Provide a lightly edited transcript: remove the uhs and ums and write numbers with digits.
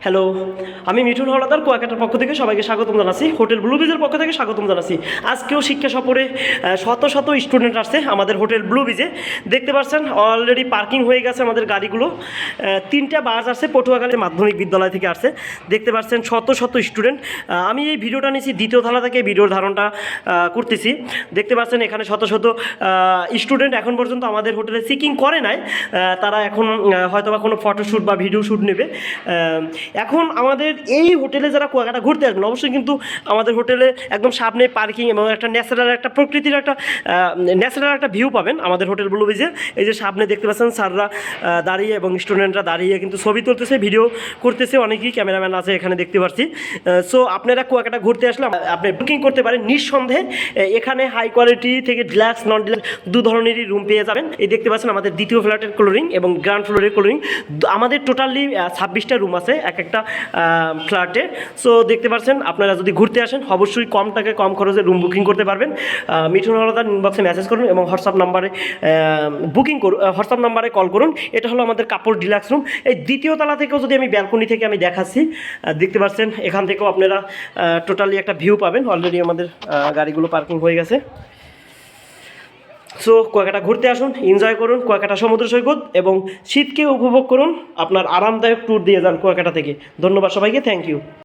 Hello, আমি মিঠুন হলাদার কুয়াকাটার পক্ষ থেকে সবাইকে স্বাগতম জানাচ্ছি। হোটেল ব্লু বিজের পক্ষ থেকে স্বাগতম জানাচ্ছি। আজকেও শিক্ষা সফরে শত শত স্টুডেন্ট আসছে আমাদের হোটেল ব্লু বিজে। দেখতে পাচ্ছেন অলরেডি পার্কিং হয়ে গেছে আমাদের গাড়িগুলো। তিনটা বাস আসছে পটুয়াখালী মাধ্যমিক বিদ্যালয় থেকে আসছে। দেখতে পাচ্ছেন শত শত স্টুডেন্ট। আমি এই ভিডিওটা নিয়েছি দ্বিতীয় থালা থেকে ভিডিওর ধারণটা করতেছি। দেখতে পাচ্ছেন এখানে শত শত স্টুডেন্ট এখন পর্যন্ত আমাদের হোটেলে চেকিং করে নাই। তারা এখন হয়তোবা কোনো ফটোশ্যুট বা ভিডিও শ্যুট নেবে। এখন আমাদের এই হোটেলে যারা কুয়াকাটা ঘুরতে আসবেন অবশ্যই কিন্তু আমাদের হোটেলে একদম সামনে পার্কিং এবং একটা ন্যাচারাল একটা প্রকৃতির একটা ন্যাচারাল একটা ভিউ পাবেন আমাদের হোটেল ব্লু বিজে। এই যে সামনে দেখতে পাচ্ছেন স্যাররা দাঁড়িয়ে এবং স্টুডেন্টরা দাঁড়িয়ে কিন্তু ছবি তুলতেছে, ভিডিও করতেছে, অনেকেই ক্যামেরাম্যান আছে এখানে দেখতে পাচ্ছি। সো আপনারা কুয়াকাটা ঘুরতে আসলে আপনি বুকিং করতে পারেন নিঃসন্দেহে। এখানে হাই কোয়ালিটি থেকে ডিলাক্স নন ডিলাক্স দু ধরনেরই রুম পেয়ে যাবেন। এই দেখতে পাচ্ছেন আমাদের দ্বিতীয় ফ্ল্যাটের ক্লোরিং এবং গ্রাউন্ড ফ্লোরের ক্লোরিং। আমাদের টোটালি 26টা রুম আছে এক একটা ফ্ল্যাটে। সো দেখতে পাচ্ছেন আপনারা যদি ঘুরতে আসেন অবশ্যই কম টাকায় কম খরচে রুম বুকিং করতে পারবেন। মিঠুন হলদার ইনবক্সে মেসেজ করুন এবং হোয়াটসঅ্যাপ নাম্বারে বুকিং করুন, হোয়াটসঅ্যাপ নাম্বারে কল করুন। এটা হলো আমাদের কাপড় ডিলাক্স রুম। এই দ্বিতীয় তলা থেকেও যদি আমি ব্যালকনি থেকে আমি দেখাচ্ছি, দেখতে পাচ্ছেন এখান থেকেও আপনারা টোটালি একটা ভিউ পাবেন। অলরেডি আমাদের গাড়িগুলো পার্কিং হয়ে গেছে। সো কুয়াকাটা ঘুরতে আসুন, এনজয় করুন কুয়াকাটা সমুদ্র সৈকত এবং শীতকে উপভোগ করুন। আপনার আরামদায়ক ট্যুর দিয়ে যান কুয়াকাটা থেকে। ধন্যবাদ সবাইকে, থ্যাংক ইউ।